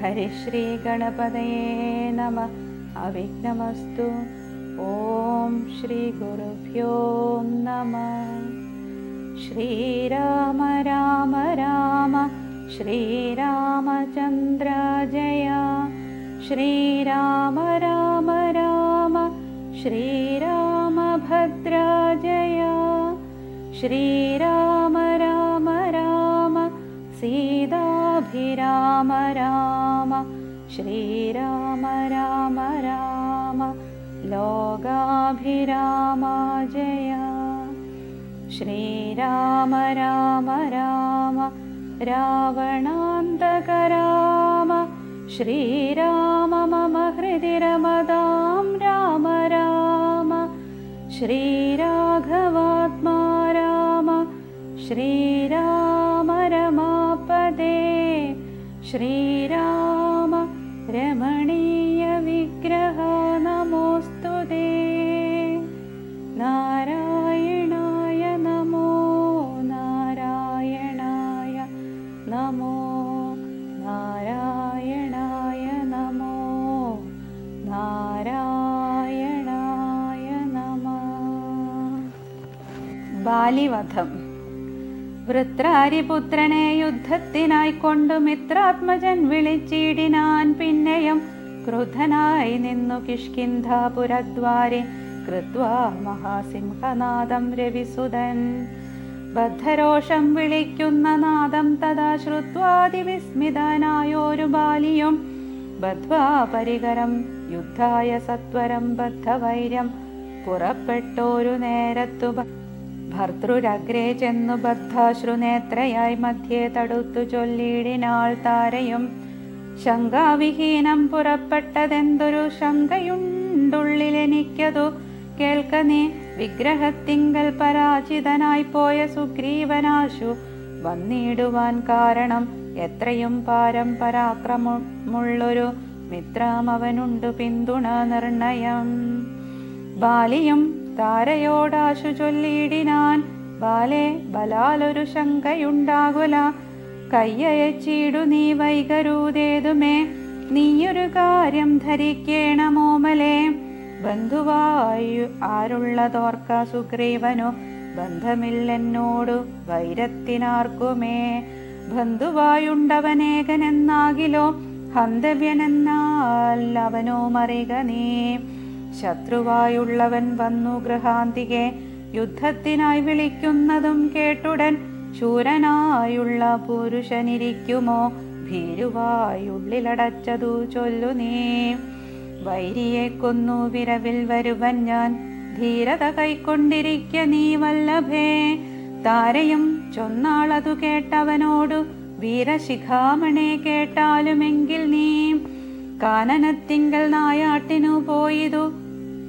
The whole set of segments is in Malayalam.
ഹരിശ്രീ ഗണപതയേ നമഃ. അവിഘ്നമസ്തു. ഓം ശ്രീ ഗുരുഭ്യോ നമഃ. ശ്രീരാമ രാമ രാമ ശ്രീരാമചന്ദ്ര ജയ. ശ്രീരാമ രാമ രാമ ശ്രീരാമഭദ്ര ജയ. ശ്രീരാമ രാമ രാമ സീതാഭിരാമ രാമ. ശ്രീരാമ രാമ രാമ ലോകാഭിരാമ ജയ. ശ്രീരാമ രാമ രാമ രാവണാന്തക രാമ. ശ്രീരാമ മമ ഹൃദി രമതാം രാമ രാമ. ശ്രീരാഘവാത്മാ രാമ. ശ്രീരാമ രമാപദേ. ശ്രീരാമ രമണീയ വിഗ്രഹ നമോസ്തുതേ. നാരായണായ നമോ നാരായണായ നമോ നാരായണായ നമോ നാരായണായ നമഃ. ബാലിവധം. വൃത്രാരിപുത്രനെ യുദ്ധത്തിനായി കൊണ്ടു മിത്രാത്മജൻ വിളിച്ചിടിനാൻ. പിന്നെയും ക്രുദ്ധനായി നിന്നു കിഷ്കിന്ധാപുരദ്വാരെ കൃത്വാ മഹാസിംഹനാദം രവിസുതൻ. ബദ്ധരോഷം വിളിക്കുന്ന നാദം തഥാ ശ്രുത്വാതിവിസ്മിതനായോരു ബാലിയും ബദ്ധ്വാ പരികരം യുദ്ധായ സത്വരം ബദ്ധവൈര്യം പുറപ്പെട്ടോരു നേരത്തു ഭർതൃരഗ്രേ ചെന്നു ബദ്ധാശ്രുനേത്രയായി മധ്യേ തടുത്തു ചൊല്ലിടിനാൾ താരയും. ശങ്കാവിഹീനം പുറപ്പെട്ടതെന്തൊരു ശങ്കയുണ്ടുള്ളിലെനിക്കതു കേൾക്ക നീ. വിഗ്രഹത്തിങ്കൽ പരാജിതനായി പോയ സുഗ്രീവനാശു വന്നിടുവാൻ കാരണം എത്രയും പാരം പരാക്രമമുള്ളൊരു മിത്രമവനുണ്ടു പിന്തുണ നിർണയം. ബാലിയും താരയോടാശു ചൊല്ലിയിടിനാൻ. ബാലേ, ബലാലൊരു ശങ്കയുണ്ടാകുല. കയ്യയച്ചിടു നീ വൈകരുതേതുമേ. നീയൊരു കാര്യം ധരിക്കേണമോമലേ. ബന്ധുവായു ആരുള്ളതോർക്ക സുഗ്രീവനു ബന്ധമില്ലെന്നോടു വൈരത്തിനാർക്കുമേ. ബന്ധുവായുണ്ടവനേകനെന്നാകിലോ ഹന്തവ്യനെന്നാൽ അവനോ മറിക നീ. ശത്രുവായുള്ളവൻ വന്നു ഗൃഹാന്തികെ യുദ്ധത്തിനായി വിളിക്കുന്നതും കേട്ടുടൻ ശൂരനായുള്ള പുരുഷനിരിക്കുമോ ഭീരുവായുള്ളിലടച്ചതു ചൊല്ലു നീ. വൈരിയെ കൊന്നു വിരവിൽ വരുവൻ ഞാൻ ധീരത കൈക്കൊണ്ടിരിക്ക നീ വല്ലഭേ. താരയും ചൊന്നാളതു കേട്ടവനോടു വീരശിഖാമണേ കേട്ടാലുമെങ്കിൽ നീ കാനനത്തിങ്കൽ നായാട്ടിനു പോയിതു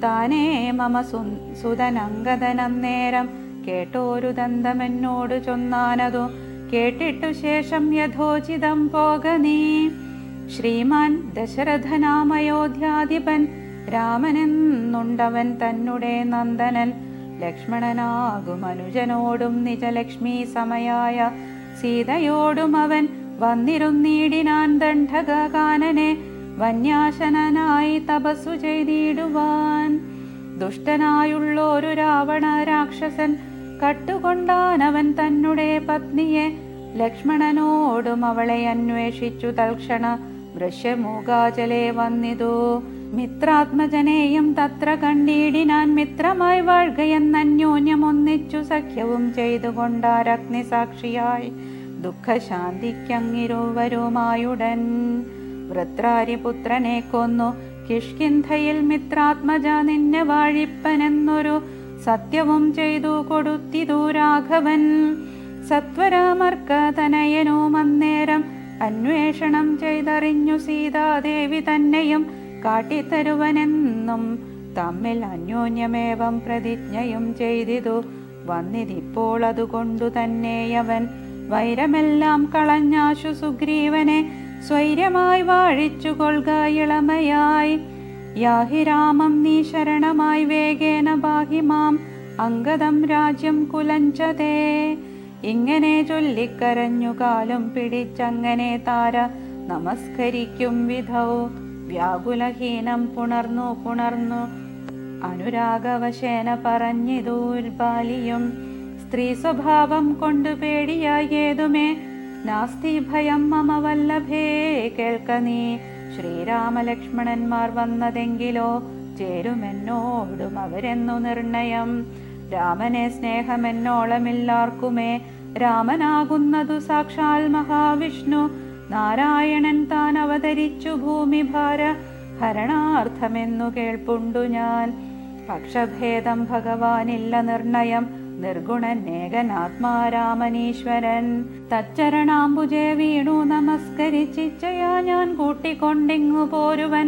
താനേ മമ സുതനങ്കദനന്നേരം കേട്ടോരു ദന്തമെന്നോട് ചൊന്നാനതു കേട്ടിട്ടു ശേഷം യഥോചിതം പോക നീ. ശ്രീമാൻ ദശരഥനാമയോധ്യാധിപൻ രാമനെന്നുണ്ടവൻ തന്നെ നന്ദനൻ. ലക്ഷ്മണനാകും അനുജനോടും നിജലക്ഷ്മി സമയായ സീതയോടും അവൻ വന്നിരുന്നീടിനാൻ ദണ്ഡക കാനനെ വന്യാശനായി തപസ്സു ചെയ്തിടുവാൻ. ദുഷ്ടനായുള്ളൊരു രാവണ രാക്ഷസൻ കട്ടുകൊണ്ടാനവൻ തന്നെ പത്നിയെ. ലക്ഷ്മണനോടും അവളെ അന്വേഷിച്ചു തൽക്ഷണ വൃശ്യമൂകാചലേ വന്നിതു. മിത്രാത്മജനെയും തത്ര കണ്ടിടിനാൻ. മിത്രമായി വാഴുകയെന്നന്യോന്യം ഒന്നിച്ചു സഖ്യവും ചെയ്തുകൊണ്ടാരഗ്നിസാക്ഷിയായി ദുഃഖശാന്തിക്കങ്ങിരുവരുമായുടൻ. വൃത്രാരിപുത്രനെ കൊന്നു കിഷ്കിന്ധയിൽ മിത്രാത്മജ നിന്നെ വാഴിപ്പനെന്നൊരു സത്യവും ചെയ്തു കൊടുത്തിതു രാഘവൻ. സത്വരാമർക്കതനയനും അന്നേരം അന്വേഷണം ചെയ്തറിഞ്ഞു സീതാദേവി തന്നെയും കാട്ടിത്തരുവനെന്നും തമ്മിൽ അന്യോന്യമേവം പ്രതിജ്ഞയും ചെയ്തിതു വന്നിതിപ്പോൾ. അതുകൊണ്ടു തന്നെയവൻ വൈരമെല്ലാം കളഞ്ഞാശു സുഗ്രീവനെ സ്വൈര്യമായി വാഴിച്ചു കൊള്ളുക ഇളമയായി. യാഹി രാമം നീ ശരണമായി വേഗേന ബാഹിമാം അംഗദം രാജ്യം കുലഞ്ചതേ. ഇങ്ങനെ ചൊല്ലിക്കരഞ്ഞു കാലും പിടിച്ചങ്ങനെ താര നമസ്കരിക്കും വിധൗ വ്യാകുലഹീനം പുണർന്നു അനുരാഗവശേന പറഞ്ഞിതൂർബാലിയും സ്ത്രീ സ്വഭാവം കൊണ്ടു പേടിയായേതുമേ നാസ്തി ഭയം മമ വല്ലഭേ കേൾക്ക നീ ശ്രീരാമലക്ഷ്മണന്മാർ വന്നതെങ്കിലോ ചേരുമെന്നോടും അവരെന്നു നിർണയം രാമനെ സ്നേഹമെന്നോളമില്ലാർക്കുമേ രാമനാകുന്നതു സാക്ഷാൽ മഹാവിഷ്ണു നാരായണൻ താൻ അവതരിച്ചു ഭൂമിഭാര ഹരണാർത്ഥമെന്നു കേൾപ്പുണ്ടു ഞാൻ പക്ഷഭേദം ഭഗവാനില്ല നിർണയം നിർഗുണൻ ഏകനാത്മാരാമനീശ്വരൻ തച്ചരണാംബുജേ വീണു നമസ്കരിച്ചിച്ചയാ ഞാൻ കൂട്ടിക്കൊണ്ടിങ്ങു പോരുവൻ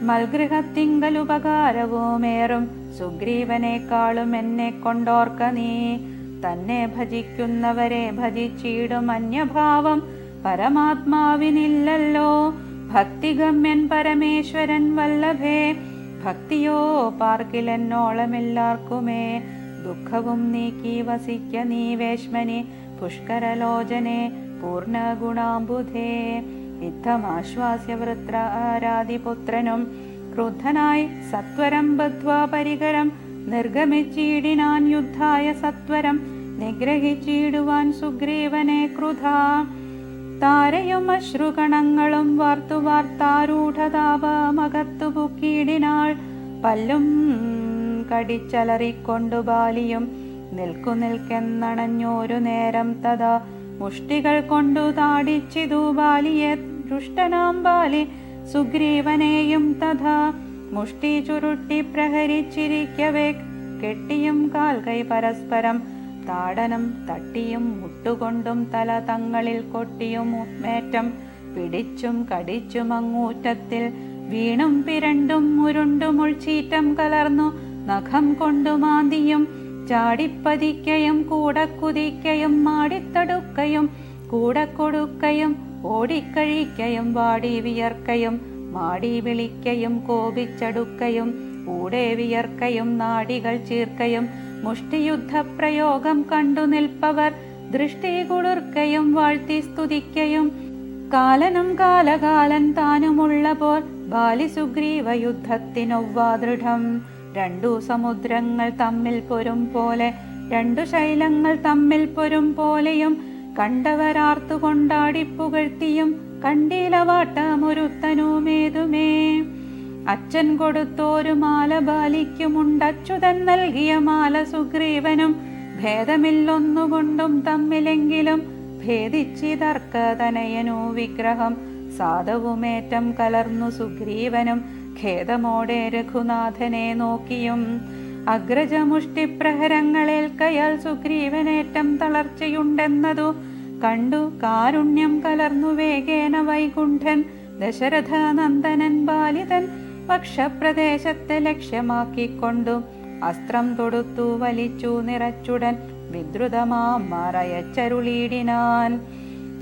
മൽഗൃഹത്തിങ്കലുപകാരവുമേറും സുഗ്രീവനേക്കാളും എന്നെ കൊണ്ടോർക്ക നീ തന്നെ ഭജിക്കുന്നവരെ ഭജിച്ചിടും അന്യഭാവം പരമാത്മാവിനില്ലല്ലോ ഭക്തിഗമ്യൻ പരമേശ്വരൻ വല്ലഭേ ഭക്തിയോ പാർക്കിലെന്നോളമെല്ലാർക്കുമേ ദുഃഖവും നീക്കി വസിക്ക നീ വേശ്മനി പുഷ്കരലോചനെ പൂർണ്ണഗുണാംബുധേ യുദ്ധമാശ്വാസ്യ വൃത്രാരാദിപുത്രനും ക്രുദ്ധനായി സത്വരം ബദ്ധ്വാ പരികരം നിർഗമിച്ചിടിനാൻ യുദ്ധായ സത്വരം നിഗ്രഹിച്ചിടുവാൻ സുഗ്രീവനെ ക്രുധാ താരയും അശ്രുകണങ്ങളും വാർത്തു വാർത്താരൂഢതാപമകത്തു പുക്കിയിടിനാൾ പല്ലും കടിച്ചലറിക്കൊണ്ടു ബാലിയും നിൽക്കെന്നണഞ്ഞോരു നേരം തഥാ മുഷ്ടികൾ കൊണ്ടു താടിച്ചിതു ബാലിയെ ദുഷ്ടനാം ബാലി സുഗ്രീവനെയും തഥാ മുഷ്ടി ചുരുട്ടി പ്രഹരിച്ചിരിക്കവേ കെട്ടിയും കാൽകൈ പരസ്പരം താടനം തട്ടിയും മുട്ടുകൊണ്ടും തല തങ്ങളിൽ കൊട്ടിയും മേറ്റം പിടിച്ചും കടിച്ചും അങ്ങൂറ്റത്തിൽ വീണും പിരണ്ടും ഉരുണ്ടും ഉൾച്ചീറ്റം കലർന്നു നഖം കൊണ്ടു മാന്തിയും ചാടിപ്പതിക്കയും കൂടെ കുതിക്കയും മാടിത്തടുക്കയും കൂടെ കൊടുക്കയും ഓടിക്കഴിക്കയും വാടി വിയർക്കയും മാടി വിളിക്കയും കോപിച്ചടുക്കയും കൂടെ വിയർക്കയും നാടികൾ ചീർക്കയും മുഷ്ടിയുദ്ധപ്രയോഗം കണ്ടു നിൽപ്പവർ ദൃഷ്ടി കുളിർക്കയും വാഴ്ത്തി സ്തുതിക്കയും കാലനും കാലകാലൻ താനുമുള്ള പോൽ ബാലി സുഗ്രീവ യുദ്ധത്തിനൊവ്വാ ദൃഢം രണ്ടു സമുദ്രങ്ങൾ തമ്മിൽ പൊരും പോലെ രണ്ടു ശൈലങ്ങൾ തമ്മിൽ പൊരും പോലെയും കണ്ടവരാർത്തു കൊണ്ടാടി പുകഴ്ത്തിയും കണ്ടീലവാട്ടമൊരുത്തനുമേതുമേ അച്ഛൻ കൊടുത്തോരു മാല ബാലിക്കുമുണ്ടച്യുതൻ നൽകിയ മാല സുഗ്രീവനും ഭേദമില്ലൊന്നുകൊണ്ടും തമ്മിലെങ്കിലും ഭേദിച്ചിതർക്കതനയനു വിഗ്രഹം സാധവുമേറ്റം കലർന്നു സുഗ്രീവനും ഖേദമോടെ രഘുനാഥനെ നോക്കിയും അഗ്രജമുഷ്ടിപ്രഹരങ്ങളേൽക്കയാൽ സുഗ്രീവനേറ്റം തളർച്ചയുണ്ടെന്നതു കണ്ടു കാരുണ്യം കലർന്നു വേഗേന വൈകുണ്ഠൻ ദശരഥ നന്ദനൻ ബാലിതൻ പക്ഷപ്രദേശത്തെ ലക്ഷ്യമാക്കിക്കൊണ്ടു അസ്ത്രം തൊടുത്തു വലിച്ചു നിറച്ചുടൻ വിദ്രുതമാറയച്ചരുളീടിനാൻ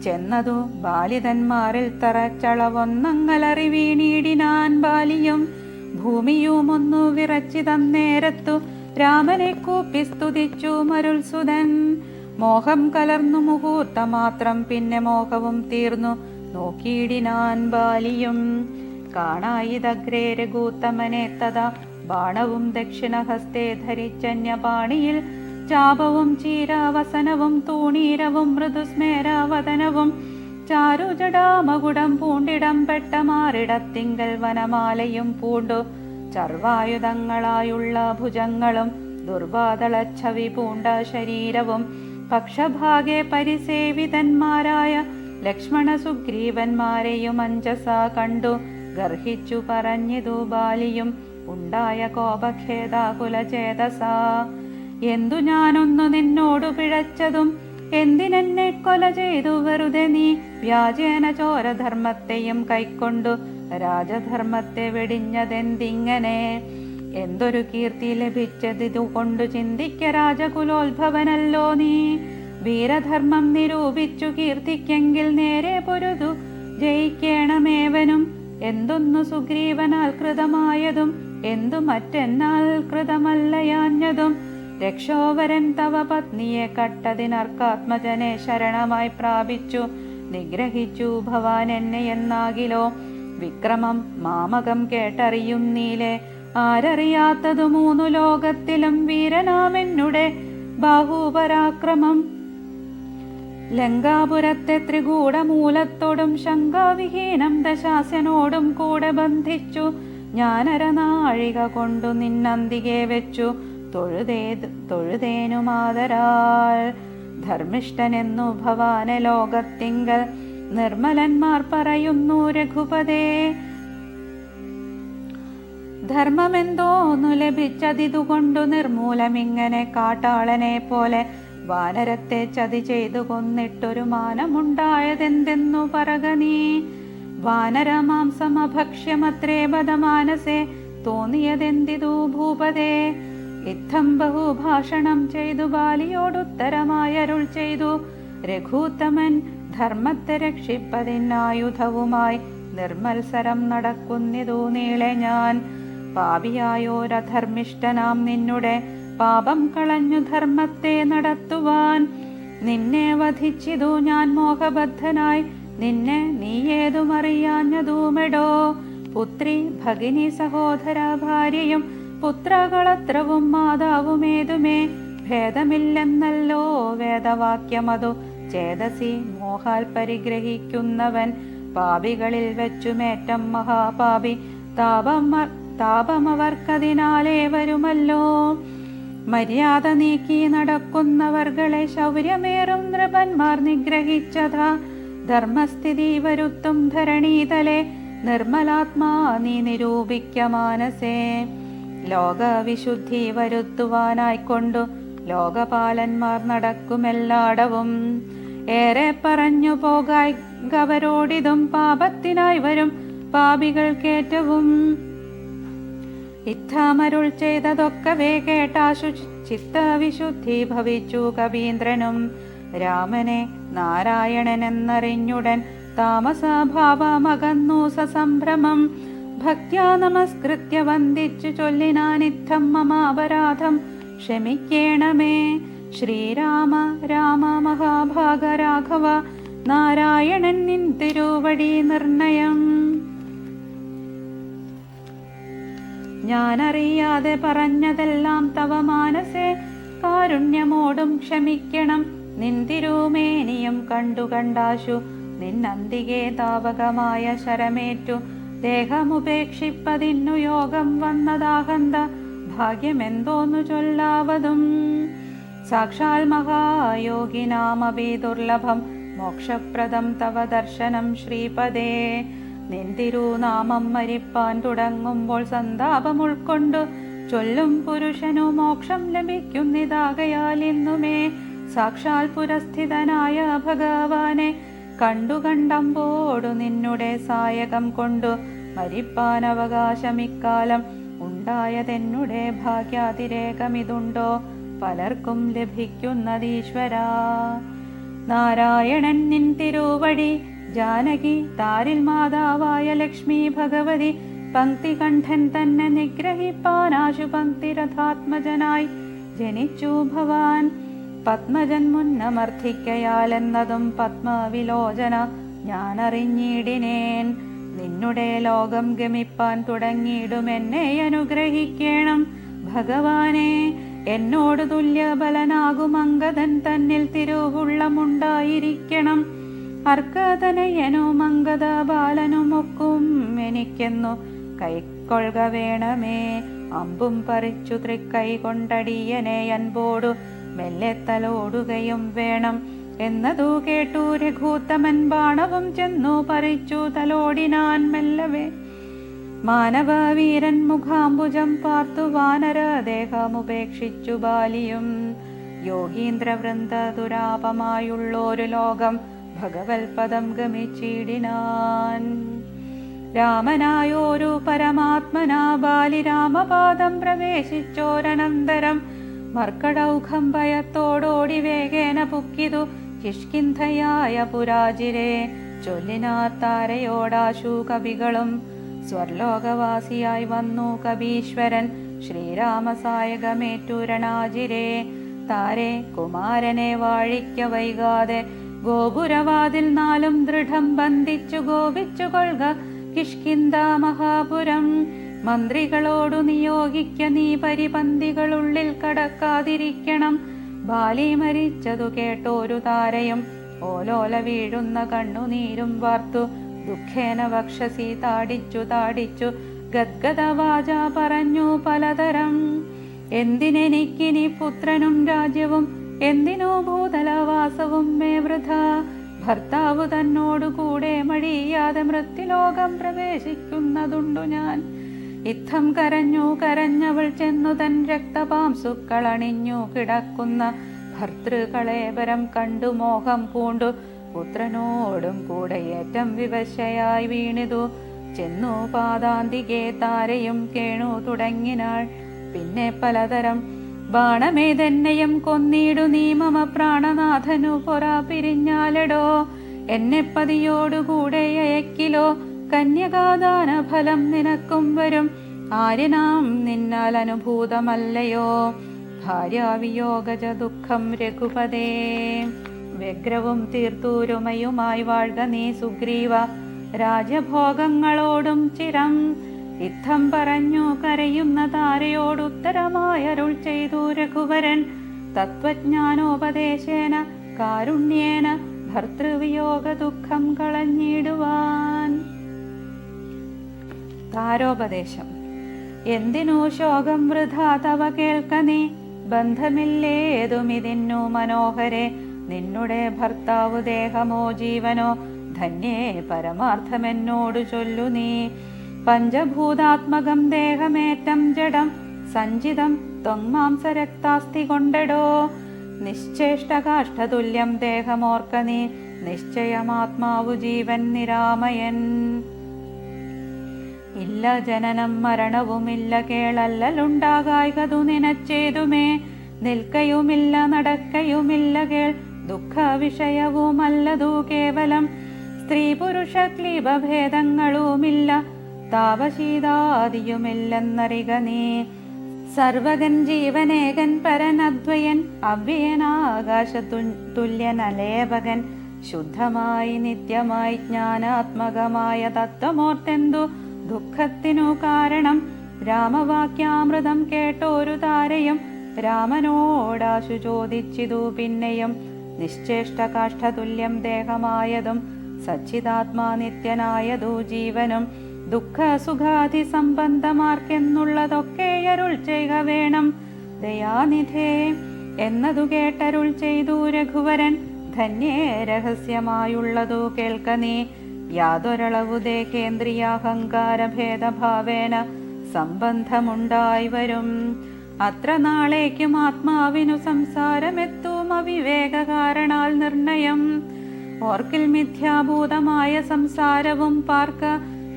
ചെന്നതു ബാലിതന്മാരിൽ തറച്ചളവൊന്നങ്ങലറി വീണീടിനാൻ ബാലിയും ഭൂമിയുമൊന്നു വിറച്ചിതന്നേരത്തു രാമനെ കൂപ്പി സ്തുതിച്ചു മരുൾസുതൻ മോഹം കലർന്നു മുഹൂർത്തമാത്രം പിന്നെ മോഹവും തീർന്നു നോക്കിയിടിനാൻ ബാലിയും കാണായിതഗ്രേ രഘൂത്തമനെ തഥാ ബാണവും ദക്ഷിണഹസ്തേ ധരിച്ചന്യപാണിയിൽ ചാപവും ചീരാവസനവും തൂണീരവും മൃദുസ്മേരാവതനവും ചാരുജടാമകുടം പൂണ്ടിടം പെട്ട മാറിടത്തിങ്കൽ വനമാലയും പൂണ്ടു ചർവായുധങ്ങളായുള്ള ഭുജങ്ങളും ദുർവാതളച്ഛവി പൂണ്ട ശരീരവും പക്ഷഭാഗെ പരിസേവിതന്മാരായ ലക്ഷ്മണ സുഗ്രീവന്മാരെയും അഞ്ജസ കണ്ടു ഗർഹിച്ചു പറഞ്ഞിതു ബാലിയും ഉണ്ടായ കോപഖേദാകുലചേതസ എന്തു ഞാനൊന്നു നിന്നോടു പിഴച്ചതും എന്തിനെന്നെ കൊല ചെയ്തു വെറുതെ നീ വ്യാജേന ചോരധർമ്മത്തെയും കൈക്കൊണ്ടു രാജധർമ്മത്തെ വെടിഞ്ഞതെന്തിങ്ങനെ എന്തൊരു കീർത്തി ലഭിച്ചതിതു കൊണ്ടു ചിന്തിക്ക രാജകുലോത്ഭവനല്ലോ നീ വീരധർമ്മം നിരൂപിച്ചു കീർത്തിക്കെങ്കിൽ നേരെ പൊരുതു ജയിക്കേണമേവനും എന്തൊന്നു സുഗ്രീവനാൽ കൃതമായതും എന്തു മറ്റെന്നാൽ കൃതമല്ലയാഞ്ഞതും രക്ഷോവരൻ തവ പത്നിയെ കട്ടതിനർക്കാത്മജനെ ശരണമായി പ്രാപിച്ചു നിഗ്രഹിച്ചു ഭവാൻ എന്നെ എന്നാകിലോ. വിക്രമം മാമകം കേട്ടറിയും നീലെ, ആരറിയാത്തതു മൂന്നു ലോകത്തിലും വീരനാമെന്നുടെ ബാഹുപരാക്രമം. ലങ്കാപുരത്തെ ത്രികൂടമൂലത്തോടും ശങ്കാവിഹീനം ദശാസ്യനോടും കൂടെ ബന്ധിച്ചു ഞാനരനാഴിക കൊണ്ടു നിന്നന്തികെ വെച്ചു തൊഴുതേനുമാതരാൽ. ധർമ്മിഷ്ഠനെന്നു ഭവാനെ ലോകത്തിങ്കൽ നിർമ്മലന്മാർ പറയുന്നു രഘുപതേ. ധർമ്മമെന്തോന്നു ലഭിച്ചതിതുകൊണ്ടു നിർമൂലമിങ്ങനെ കാട്ടാളനെ പോലെ വാനരത്തെ ചതി ചെയ്തു കൊന്നിട്ടൊരു മാനമുണ്ടായതെന്തെന്നു പറക നീ. വാനരമാംസമഭക്ഷ്യമത്രേ ബദമാനസേ തോന്നിയതെന്തിതു ഭൂപതേ. ഇത്തം ബഹുഭാഷണം ചെയ്തു ബാലിയോടുത്തരമായരുൾ ചെയ്തു രഘൂത്തമൻ. ധർമ്മത്തെ രക്ഷിപ്പതിനായുധവുമായി നിർമ്മത്സരം നടക്കുന്നിതു നീളെ ഞാൻ. പാപിയായോരധർമ്മിഷ്ഠനാം നിന്നുടെ പാപം കളഞ്ഞു ധർമ്മത്തെ നടത്തുവാൻ. നിന്നെ വധിച്ചിതു ഞാൻ മോഹബദ്ധനായി, നിന്നെ നീ ഏതുമറിയാഞ്ഞതുമെടോ. പുത്രി ഭഗിനി സഹോദര ഭാര്യയും പുത്രകളത്രവും മാതാവുമേതുമേ ഭേദമില്ലെന്നല്ലോ വേദവാക്യമതു. ചേതസി മോഹാൽ പരിഗ്രഹിക്കുന്നവൻ പാപികളിൽ വെച്ചുമേറ്റം മഹാപാപി. താപമവർക്കതിനാലേ വരുമല്ലോ. മര്യാദ നീക്കി നടക്കുന്നവർകളെ ശൗര്യമേറും നൃപന്മാർ നിഗ്രഹിച്ചതാ. ധർമ്മസ്ഥിതി വരുത്തും ധരണീതലെ നിർമ്മലാത്മാ നീ നിരൂപിക്ക മാനസേ. ലോകവിശുദ്ധി വരുത്തുവാനായിക്കൊണ്ടു ലോകപാലന്മാർ നടക്കുമെല്ലാടവും. ഏറെ പറഞ്ഞു പോകായവരോടിതും പാപത്തിനായി വരും പാപികൾക്കേറ്റവും. ഇത്തമരുൾ ചെയ്തതൊക്കവേ കേട്ടാശു ചിത്തവിശുദ്ധി ഭവിച്ചു കവീന്ദ്രനും. രാമനെ നാരായണൻ എന്നറിഞ്ഞുടൻ താമസഭാവമകന്നു സസംഭ്രമം. ഭക്ത്യാ നമസ്കൃത്യ വന്ദിച്ചു ചൊല്ലിനാനിത്തം മമാപരാധം ക്ഷമിക്കേണമേ. ശ്രീരാമ രാമ മഹാഭാഗ രാഘവ നാരായണൻ നിൻ തിരുവടി നിർണയം. ഞാനറിയാതെ പറഞ്ഞതെല്ലാം തവ മാനസേ കാരുണ്യമോടും ക്ഷമിക്കണം. നിൻ തിരുമേനിയും കണ്ടാശു നിന്നന്തികെ താവകമായ ശരമേറ്റു. ദേഹമുപേക്ഷിപ്പതിന്നു യോഗം വന്നതാഹന്ത ഭാഗ്യമെന്തോന്നു ചൊല്ലാവതും. സാക്ഷാൽ മഹായോഗിനാമപി ദുർലഭം മോക്ഷപ്രദം തവ ദർശനം ശ്രീപദേ. നിന്തിരുനാമം മരിപ്പാൻ തുടങ്ങുമ്പോൾ സന്താപം ഉൾക്കൊണ്ടു ചൊല്ലും പുരുഷനു മോക്ഷം ലഭിക്കുന്നിതാകയാൽ ഇന്നുമേ സാക്ഷാൽ പുരസ്ഥിതനായ ഭഗവാനെ കണ്ടമ്പോടു നിന്നുടെ സായകം കൊണ്ടു മരിപ്പാൻ അവകാശമിക്കാലം ഉണ്ടായതെന്നുടെ ഭാഗ്യാതിരേകമിതുണ്ടോ പലർക്കും ലഭിക്കുന്നതീശ്വരാ. നാരായണൻ നിൻ തിരുവടി ജാനകി താരിൽ മാതാവായ ലക്ഷ്മി ഭഗവതി പങ്ക്തികണ്ഠൻ തന്നെ നിഗ്രഹിപ്പാനാശു പങ്ക്തിരഥാത്മജനായി ജനിച്ചു ഭവാൻ. പത്മജൻ മുന്നമർത്ഥിക്കയാലെന്നതും പത്മവിലോചന ഞാനറിഞ്ഞിടിനേൻ. നിന്നുടെ ലോകം ഗമിപ്പാൻ തുടങ്ങിയിടുമെന്നെ അനുഗ്രഹിക്കണം ഭഗവാനെ. എന്നോട് തുല്യബലനാകും അങ്കദൻ തന്നിൽ തിരുവുള്ളമുണ്ടായിരിക്കണം. അർക്കതനയനും അങ്കദ ബാലനുമൊക്കും എനിക്കെന്നു കൈക്കൊള്ളുക വേണമേ. അമ്പും പറിച്ചു തൃക്കൈ കൊണ്ടടിയനെ അൻപോടു മെല്ലെ തലോടുകയും വേണം എന്നതു കേട്ടു രഘൂത്തമൻ ബാണവും ചെന്നു പറിച്ചു തലോടിനാൻ മെല്ലവേ. മാനവവീരൻ മുഖാംബുജം പാർത്തു വാനരദേഹമുപേക്ഷിച്ചു ബാലിയും. യോഗീന്ദ്രവൃന്ദ ദുരാപമായുള്ളൊരു ലോകം ഭഗവത്പദം ഗമിച്ചിടിനാൻ. രാമനായോരു പരമാത്മനാ ബാലി രാമപാദം പ്രവേശിച്ചോരനന്തരം മർക്കടൗഘം ഭയത്തോടോടി വേഗേന പുക്കിതു കിഷ്കിന്ധയായ പുരാജിരെ. ചൊല്ലിനാത്താരയോടാശു കവികളും സ്വർലോകവാസിയായി വന്നു കവീശ്വരൻ ശ്രീരാമസായകമേറ്റു രണാജിരെ. താരെ കുമാരനെ വാഴിക്ക വൈകാതെ ഗോപുരവാതിൽ നാലും ദൃഢം ബന്ധിച്ചു ഗോപിച്ചു കൊള്ളുക കിഷ്കിന്ദ മഹാപുരം. മന്ത്രികളോടു നിയോഗിക്ക നീ പരിപന്തികളുള്ളിൽ കടക്കാതിരിക്കണം. ബാലി മരിച്ചതു കേട്ടോരു താരയും ഓലോല വീഴുന്ന കണ്ണുനീരും വാർത്തു ദുഃഖേന വക്ഷസി താടിച്ചു താടിച്ചു ഗദ്ഗദവാച പറഞ്ഞു പലതരം. എന്തിനെനിക്കിനി പുത്രനും രാജ്യവും, എന്തിനോ ഭൂതലവാസവും മേ വൃഥ. ഭർത്താവ് തന്നോടു കൂടെ മഴിയാതെ മൃത്യുലോകം പ്രവേശിക്കുന്നതുണ്ടു ഞാൻ. ഇത്തം കരഞ്ഞു കരഞ്ഞവൾ ചെന്നു തൻ രക്തപാംസുക്കളണിഞ്ഞു കിടക്കുന്ന ഭർതൃകളേവരം കണ്ടു മോഹം പൂണ്ടു പുത്രനോടും കൂടെ ഏറ്റം വിവശയായി വീണിതു. ചെന്നു പാദാന്തികെ താരയും കേണു തുടങ്ങിനാൾ. പിന്നെ പലതരം ബാണമേതെന്നെയും കൊന്നിടു നീ മമ പ്രാണനാഥനു പൊറ പിരിഞ്ഞാലടോ. എന്നെ പതിയോടുകൂടെ അയക്കിലോ കന്യകാദാന ഫലം നിനക്കും വരും. ആര്യനാം നിന്നാൽ അനുഭൂതമല്ലയോ ഭാര്യാവിയോഗജ ദുഃഖം രഘുപതേ. വ്യഗ്രവും തീർത്തൂരുമയുമായി വാഴ്ക നീ സുഗ്രീവ രാജ്യഭോഗങ്ങളോടും ചിരം. ഇത്തം പറഞ്ഞു കരയുന്ന താരയോടുത്തരമായരുൾ ചെയ്തു രഘുവരൻ. തത്വജ്ഞാനോപദേശേന കാരുണ്യേന ഭർതൃവിയോഗ ദുഃഖം കളഞ്ഞിടുവാൻ. താരോപദേശം. എന്തിനു ശോകം വൃഥാ തവ കേൾക്ക നീ, ബന്ധമില്ലേതുമിതിന്നു മനോഹരെ. നിന്നുടെ ഭർത്താവ് ദേഹമോ ജീവനോ, ധന്യേ പരമാർത്ഥമെന്നോടു ചൊല്ലു നീ. പഞ്ചഭൂതാത്മകം ദേഹമേറ്റം ജഡം സഞ്ചിതം ത്വങ്മാംസരക്താസ്തി കൊണ്ടടോ. നിശ്ചേഷ്ടകാഷ്ഠതുല്യം ദേഹമോർക്ക നീ, നിശ്ചയമാത്മാവു ജീവൻ നിരാമയൻ. ഇല്ല ജനനം മരണവുമില്ല കേളല്ലലുണ്ടാകായ്കതു നിനച്ചേതുമേ. നിൽക്കയുമില്ല നടക്കയുമില്ല കേൾ, ദുഃഖ വിഷയവുമല്ലതു കേവലം. സ്ത്രീ പുരുഷ ക്ലീബഭേദങ്ങളുമില്ല, താപശീതാദിയുമില്ലെന്നറിക നീ. സർവകൻ ജീവനേകൻ പരനദ്വയൻ, അവ്യയനാകാശ തുല്യനലേപകൻ. ശുദ്ധമായി നിത്യമായി ജ്ഞാനാത്മകമായ തത്വമോർത്തെന്തു ദുഃഖത്തിനു കാരണം. രാമവാക്യാമൃതം കേട്ടോരു താരയും രാമനോടാശു ചോദിച്ചിതു പിന്നെയും. നിശ്ചേഷ്ടകാഷ്ഠതുല്യം ദേഹമായതും സച്ചിതാത്മാ നിത്യനായതു ജീവനും. ദുഃഖ സുഖാധി സംബന്ധമാർക്കെന്നുള്ളതൊക്കെ അരുൾ ചെയ്യുക വേണം ദയാനിധേ എന്നതു കേട്ടരുൾ ചെയ്തു രഘുവരൻ. ധന്യേ രഹസ്യമായുള്ളതു കേൾക്ക നീ. യാതൊരളവു ദേഹേന്ദ്രിയാഹങ്കാര ഭേദഭാവേന സംബന്ധമുണ്ടായി വരും. അത്ര നാളേക്കും ആത്മാവിനു സംസാരമെത്തും അവിവേക കാരണാൽ നിർണയം. ഓർക്കിൽ മിഥ്യാഭൂതമായ സംസാരവും പാർക്ക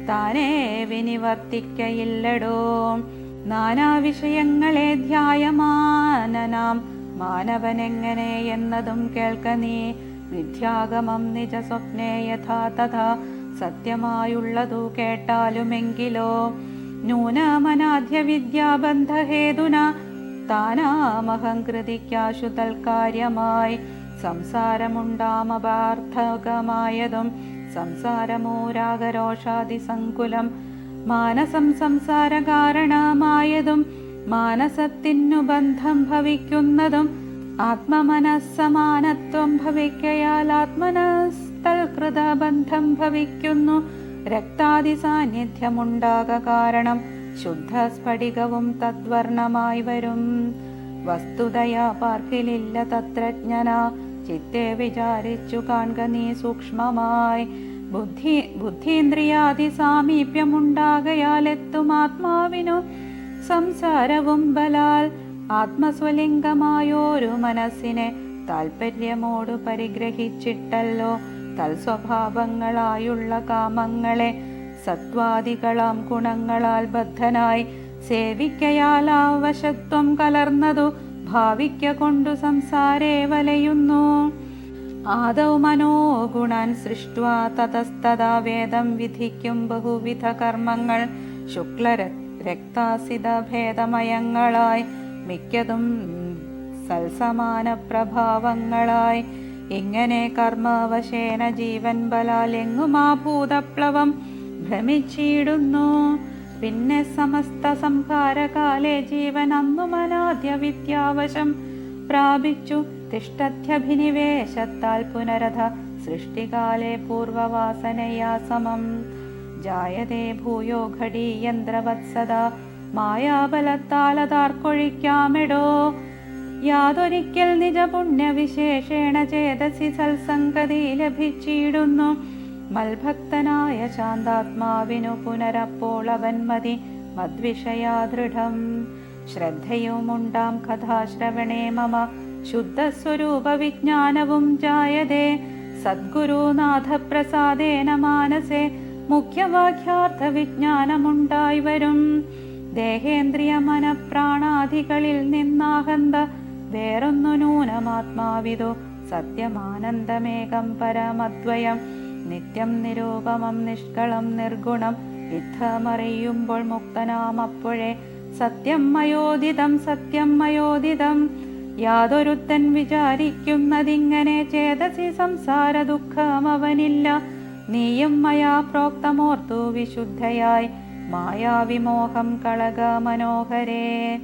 താനേ വിനിവർത്തിക്കയില്ലടോ. നാനാ വിഷയങ്ങളെ ധ്യായമാനനാം മാനവനെങ്ങനെ എന്നതും കേൾക്ക നീ. മിഥ്യാഗമം നിജ സ്വപ്നേ യഥാ തഥാ സത്യമായുള്ളതു കേട്ടാലുമെങ്കിലോ. നൂനമനാദ്യ വിദ്യാബന്ധഹേതുന താനാമഹംകൃതിക്കാശു തൽക്കാര്യമായി. സംസാരമുണ്ടാമപാർത്ഥകമായതും സംസാരമൂരാഗരോഷാദിസങ്കുലം. മാനസം സംസാര കാരണമായതും മാനസത്തിനു ബന്ധം ഭവിക്കുന്നതും. ആത്മമനസ്സമാനത്വം ഭവിക്കയാൽ ആത്മനസ്തൽകൃത ബന്ധം ഭവിക്കുന്നു. രക്താദി സാന്നിധ്യമുണ്ടാക കാരണം ശുദ്ധ സ്ഫടികവും തദ്വർണമായി വരും. വസ്തുതയാ പാർക്കിലില്ല തത്രജ്ഞന, ചിത്തെ വിചാരിച്ചു കാൺക നീ സൂക്ഷ്മമായി. ബുദ്ധീന്ദ്രിയാദി സാമീപ്യമുണ്ടാകയാൽ എത്തും ആത്മാവിനു സംസാരവും ബലാൽ. ആത്മസ്വലിംഗമായോരു മനസ്സിനെ താൽപര്യമോടു പരിഗ്രഹിച്ചിട്ടല്ലോ തൽസ്വഭാവങ്ങളായുള്ള കാമങ്ങളെ സത്വാദികളാം ഗുണങ്ങളാൽ ബദ്ധനായി സേവിക്കയാൽ ആവശത്വം കലർന്നതു ഭാവിക്ക കൊണ്ടു സംസാരേ വലയുന്നു. ആദൗ മനോഗുണാൻ സൃഷ്ട്വാ തതസ്തദാ വേദം വിധിക്കും ബഹുവിധ കർമ്മങ്ങൾ. ശുക്ല രക്താസിത ഭേദമയങ്ങളായി മിക്കതും സൽസമാന പ്രഭാവങ്ങളായി. ഇങ്ങനെ കർമ്മവശേന ജീവൻ ബലാൽ എങ്ങുമാ ഭൂതപ്ലവം ഭ്രമിച്ചിടുന്നു. പിന്നെ സമസ്ത സംഹാരകാലേ ജീവൻ അന്നുമനാദ്യ വിദ്യാവശം പ്രാപിച്ചു തിഷ്ടത്യഭിനിവേശത്താൽ പുനരഥ സൃഷ്ടികാലേ പൂർവവാസനയാ സമം ജായതേ ഭൂയോ ഘടീയന്ത്രവത്സദാ മായാബലത്താലതാർക്കൊഴിക്കാമെടോ. യാതൊരിക്കൽ നിജപുണ്യവിശേഷേണ ചേതസി സൽസംഗതി ലഭിച്ചിടുന്നു. മൽഭക്തനായ ശാന്താത്മാവിനു പുനരപ്പോൾ അവൻ മതി മദ്വിഷയാദൃഢം. ശ്രദ്ധയുമുണ്ടാം കഥാശ്രവണേ മമ ശുദ്ധസ്വരൂപ വിജ്ഞാനവും ജായതേ. സദ്ഗുരുനാഥപ്രസാദേന മാനസേ മുഖ്യവാക്യാർത്ഥ വിജ്ഞാനമുണ്ടായി വരും. ദേഹേന്ദ്രിയ മനഃപ്രാണാദികളിൽ നിന്നാഹന്ത വേറൊന്നു നൂനമാത്മാവിതു സത്യമാനന്ദമേകം പരമദ്വയം നിത്യം നിരൂപമം നിഷ്കളം നിർഗുണം. യുദ്ധമറിയുമ്പോൾ മുക്തനാം അപ്പോഴേ സത്യം മയോദിതം സത്യം മയോദിതം. യാതൊരുത്തൻ വിചാരിക്കുന്നതിങ്ങനെ ചേതസി സംസാര ദുഃഖം അവനില്ല. നീയും മയാ പ്രോക്തമോർത്തു വിശുദ്ധയായി മായാവിമോഹം കളക മനോഹരേ.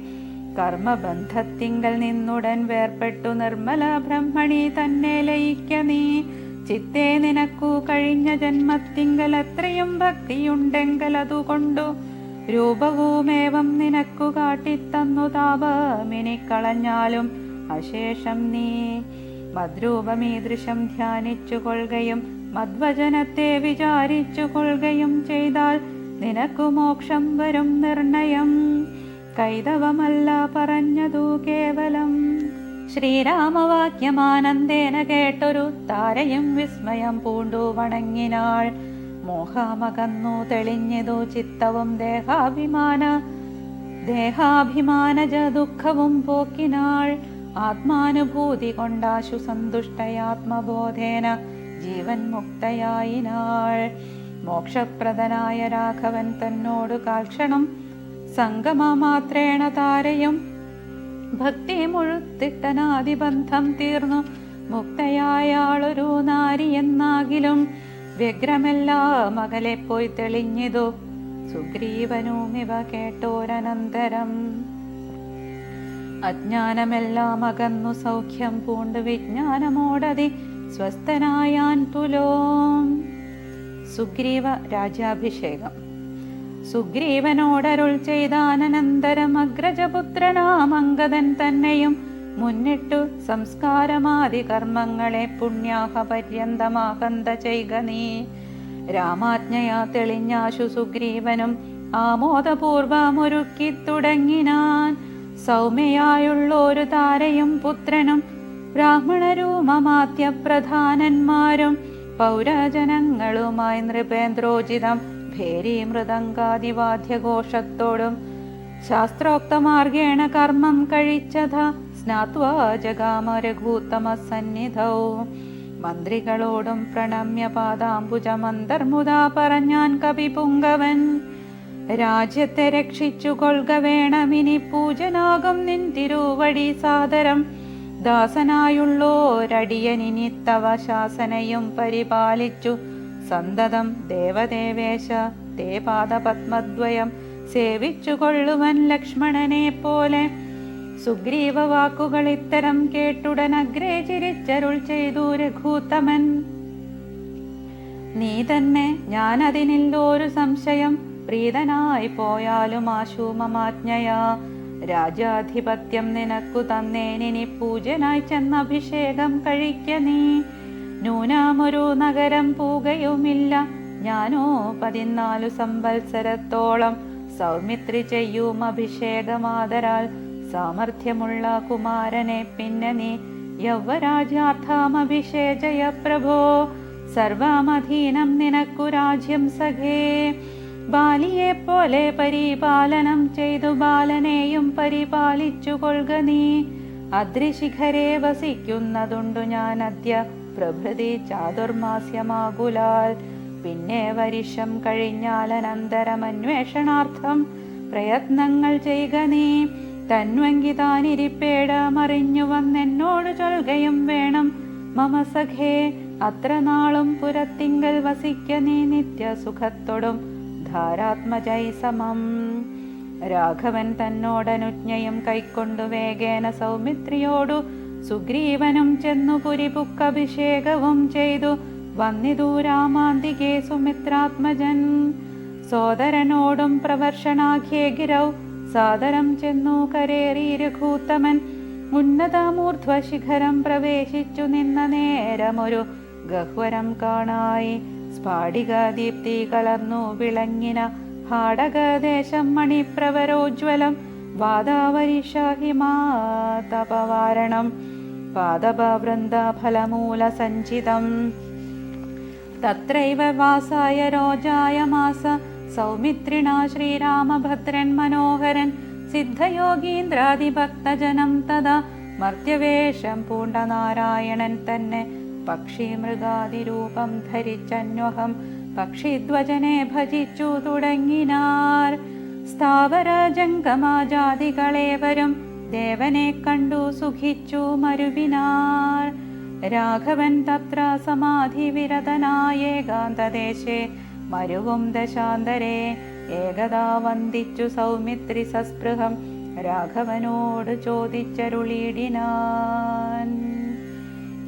കർമ്മബന്ധത്തിങ്കൽ നിന്നുടൻ വേർപെട്ടു നിർമ്മല ബ്രഹ്മണി തന്നെ ലയിക്ക നീ. ചിത്തേ നിനക്കു കഴിഞ്ഞ ജന്മത്തിങ്കൽ എത്രയും ഭക്തിയുണ്ടെങ്കിൽ അതുകൊണ്ടു രൂപവുമേവം നിനക്കു കാട്ടിത്തന്നു താപമിനിക്കളഞ്ഞാലും അശേഷം നീ. മദ്രൂപമീദൃശം ധ്യാനിച്ചു കൊള്ളുകയും മദ്വചനത്തെ വിചാരിച്ചു കൊള്ളുകയും ചെയ്താൽ നിനക്കു മോക്ഷം വരും നിർണയം. കൈതവമല്ല പറഞ്ഞതു കേവലം. ശ്രീരാമവാക്യമാനന്ദേന കേട്ടൊരു താരയും വിസ്മയം പൂണ്ടു വണങ്ങിനാൾ. മോഹമകന്നു തെളിഞ്ഞതു ചിത്തവും ദേഹാഭിമാനജ ദുഃഖവും പോക്കിനാൾ. ആത്മാനുഭൂതി കൊണ്ടാശു സന്തുഷ്ടയാത്മബോധേന ജീവൻ മുക്തയായിനാൾ. മോക്ഷപ്രദനായ രാഘവൻ തന്നോടു കാൽക്ഷണം സംഗമമാത്രേണ താരയും ഭക്തി മുഴുത്തിട്ടനാദിബന്ധം തീർന്നു മുക്തയായാളൊരു നാരി എന്നാകിലും. വ്യഗ്രമെല്ലാം അകലെ പോയി തെളിഞ്ഞിതു സുഗ്രീവനുമിവ കേട്ടോരനന്തരം. അജ്ഞാനമെല്ലാം അകന്നു സൗഖ്യം പൂണ്ടു വിജ്ഞാനമോടതി സ്വസ്ഥനായാൻ തുലോം. സുഗ്രീവ രാജ്യാഭിഷേകം. സുഗ്രീവനോടരുൾ ചെയ്താനന്തരം അഗ്രജപുത്രനാം അംഗദൻ തന്നെയും മുന്നിട്ടു സംസ്കാരമാദി കർമ്മങ്ങളെ പുണ്യാഹ പര്യന്തമാകന്ത ചെയ്ക നീ. രാമാജ്ഞയാ തെളിഞ്ഞാശു സുഗ്രീവനും ആമോദപൂർവമൊരുക്കി തുടങ്ങിനാൻ. സൗമ്യയായുള്ളൊരു താരയും പുത്രനും ബ്രാഹ്മണരൂമമാത്യപ്രധാനന്മാരും പൗരജനങ്ങളുമായി നൃപേന്ദ്രോചിതം ഭേരി മൃദംഗാദിവാദ്യഘോഷത്തോടും ശാസ്ത്രോക്തമാർഗേണ കർമ്മം കഴിച്ചത സ്നാത്വാ ജഗാമ രഘൂത്തമ സന്നിധൗ. മന്ത്രികളോടും പ്രണമ്യ പാദാംബുജമന്തർമുദാ പറഞ്ഞാൻ കവിപുങ്കവൻ. രാജ്യത്തെ രക്ഷിച്ചു കൊള്ളുക വേണമിനി പൂജനാകും നിൻ തിരുവടി സാദരം. ദാസനായുള്ളോരടിയനിനി തവ ശാസനയും പരിപാലിച്ചു സന്തതം. ദേവദേവേശ തേ പാദപത്മദ്വയം സേവിച്ചു കൊള്ളുവൻ ലക്ഷ്മണനെ പോലെ. സുഗ്രീവ വാക്കുകൾ ഇത്തരം കേട്ടുടനഗ്രേ ചിരിച്ചരുൾ ചെയ്തു രഘൂത്തമൻ. നീ തന്നെ ഞാനതിനില്ലൊരു സംശയം. പ്രീതനായി പോയാലും ആശൂമമാജ്ഞയാ. രാജാധിപത്യം നിനക്കു തന്നേനിനി പൂജനായി ചെന്നഭിഷേകം കഴിക്ക നീ. നൂനാമൊരു നഗരം പൂകയുമില്ല ഞാനോ 14 സംവത്സരത്തോളം. സൗമിത്രി ചെയ്യും അഭിഷേകമാതരാൽ സാമർഥ്യമുള്ള കുമാരനെ പിന്നെ നീ യൗവരാജ്യാർത്ഥാമഭിഷേചയ പ്രഭോ. സർവമധീനം നിനക്കു രാജ്യം സഖേ. ബാലിയെ പോലെ പരിപാലനം ചെയ്തു ബാലനെയും പരിപാലിച്ചു കൊള്ളുക നീ. അദ്രിശിഖരെ വസിക്കുന്നതുണ്ടു ഞാൻ അദ്യ പ്രഭൃതി ചാതുർമാസ്യമാകുലാൽ. പിന്നെ വരിഷം കഴിഞ്ഞാൽ അനന്തരം അന്വേഷണാർത്ഥം പ്രയത്നങ്ങൾ ചെയ്യുക നീ. തന്വങ്കി താനിരിപ്പേടമറിഞ്ഞു വന്നെന്നോട് ചൊൽകയും വേണം. മമ സഖേ അത്ര നാളും പുരത്തിങ്കൽ വസിക്ക നീ നിത്യസുഖത്തോടും ധാരാത്മജൈ സമം. രാഘവൻ തന്നോടനുജ്ഞയും കൈക്കൊണ്ടു വേഗേന സൗമിത്രിയോടു സുഗ്രീവനും ചെന്നു പുരിപുക്കഭിഷേകവും ചെയ്തു വന്നിതു രാമാന്തികേ സുമിത്രാത്മജൻ. സോദരനോടും പ്രവർഷണാഖ്യേ ഗിരൗ സാദരം ചെന്നു കരേറി രഘൂത്തമൻ. ഉന്നതമൂർധ്വശിഖരം പ്രവേശിച്ചു നിന്ന നേരമൊരു ഗഹ്വരം കാണായി. സ്ഫാടിക ദീപ്തി കലർന്നു വിളങ്ങിന ഹാടകദേശം മണിപ്രവരോജ്വലം. വാദാവരിഷഹിമാതപവാരണം പാദപവൃന്ദഫലമൂല സഞ്ചിതം. തത്രൈവ വാസായ രോജായമാസ സൗമിത്രിണാ ശ്രീരാമഭദ്രൻ മനോഹരൻ. സിദ്ധയോഗീന്ദ്രാദിഭക്തജനം തഥാ മർത്യവേഷം പൂണ്ട നാരായണൻ തന്നെ. പക്ഷിമൃഗാദിരൂപം ധരിച്ചന്വഹം പക്ഷിധ്വജനെ ഭജിച്ചു തുടങ്ങിനാർ. സ്ഥാവര ജംഗമാജാതികളേവരും ദേവനെ കണ്ടു സുഖിച്ചു മരുവിനാർ. രാഘവൻ തത്ര സമാധിവിരതനായേകാന്തദേശേ മരുവും ദശാന്തരേ. ഏകദാ വന്ദിച്ചു സൗമിത്രി സസ്പൃഹം രാഘവനോട് ചോദിച്ചരുളിടിനാൻ.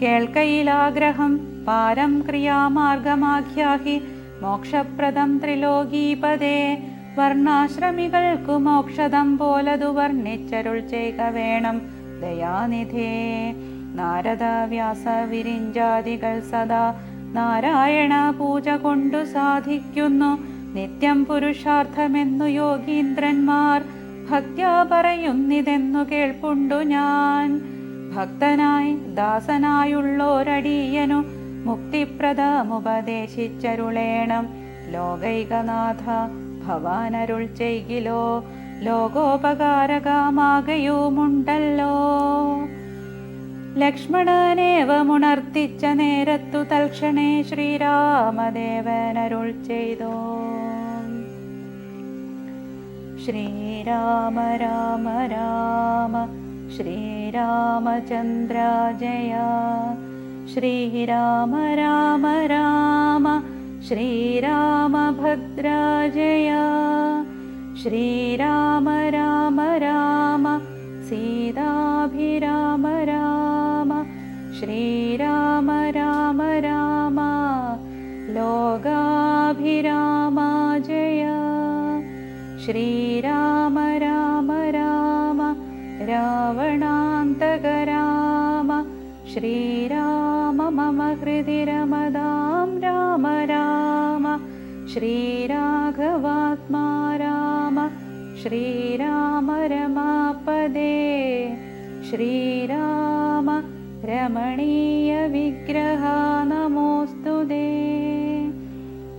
കേൾക്കയിലാഗ്രഹം പാരം ക്രിയാമാർഗമാഖ്യാഹി മോക്ഷപ്രദം ത്രിലോകീപദേ. വർണ്ണാശ്രമികൾക്കു മോക്ഷദം പോലതു വർണ്ണിച്ചരുൾ ചെയ്ക വേണം ദയാനിധേ. നാരദ വ്യാസ വിരിഞ്ചാദികൾ സദാ നാരായണ പൂജ കൊണ്ടു സാധിക്കുന്നു നിത്യം പുരുഷാർത്ഥമെന്നു യോഗീന്ദ്രന്മാർ ഭക്ത്യാ പറയുന്നിതെന്നു കേൾപ്പുണ്ടു ഞാൻ. ഭക്തനായി ദാസനായുള്ളോരടിയനു മുക്തിപ്രദമുപദേശിച്ചരുളേണം ലോകൈകനാഥ ഭവാനരുൾ ചെയ്കിലോ. ലോകോപകാരകമാകയുമുണ്ടല്ലോ. ലക്ഷ്മണനേവമുണർത്തിച്ച നേരത്തു തൽക്ഷണേ ശ്രീരാമദേവനരുൾ ചെയ്തോ. ശ്രീരാമ രാമ രാമ ശ്രീരാമചന്ദ്ര ജയ. ശ്രീരാമ രാമ രാമ ശ്രീരാമഭദ്ര ജയ. ശ്രീരാമ രാമ രാമ സീതാഭിരാമ രാമ. ശ്രീരാമ രാമ രാമ ലോകാഭിരാമ ജയ. ശ്രീരാമ രാമ രാമ രാവണാന്തക രാമ. ശ്രീരാമ മമ ഹൃദി രമതാം രാമ രാമ. ശ്രീരാഘവാത്മാ രാമ. ശ്രീരാമ രമാപദേ. ശ്രീരാമ രമണീയ വിഗ്രഹ നമോസ്തുതേ.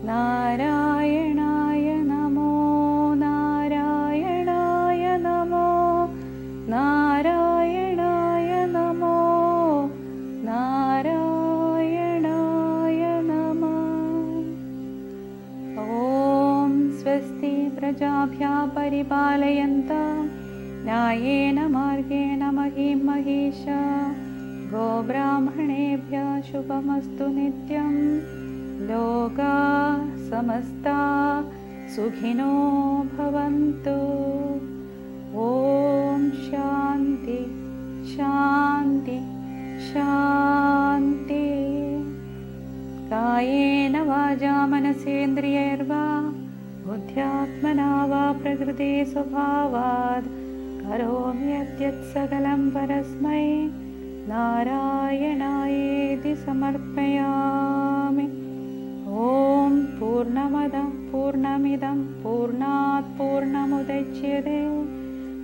നാരായണായ നമോ നാരായണായ നമോ നാരായണായ നമോ നാരായണായ നമഃ. ഓം സ്വസ്തി പ്രജാഭ്യഃ പരിപാലയന്താം ന്യായേന മാർഗേണ മഹിം മഹീഷാ. ഗോബ്രാഹ്മണേഭ്യः ശുഭമസ്തു നിത്യം. ലോകാः സമസ്താः സുഖിനോ ഭവന്തു. ഓം ശാന്തി ശാന്തി ശാന്തി. കായേന വാചാ മനസേന്ദ്രിയൈർവാ ബുദ്ധ്യാത്മനാ വാ പ്രകൃതി സ്വഭാവാത് കരോമി യദ്യത് സകലം പരസ്മൈ നാരായണായേതി സമർപ്പയാമി. ഓം പൂർണ്ണമദ പൂർണ്ണമിദം പൂർണ്ണാത് പൂർണ്ണമുദച്യതേ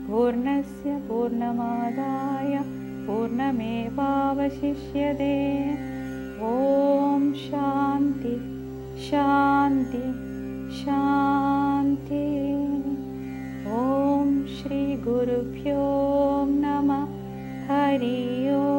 പൂർണ്ണസ്യ പൂർണ്ണമാദായ പൂർണ്ണമേവാവശിഷ്യതേ. ഓം ശാന്തി ശാന്തി ശാന്തി. ഓം ശ്രീ ഗുരുഭ്യോ നമഃ. ഹരി ഓം.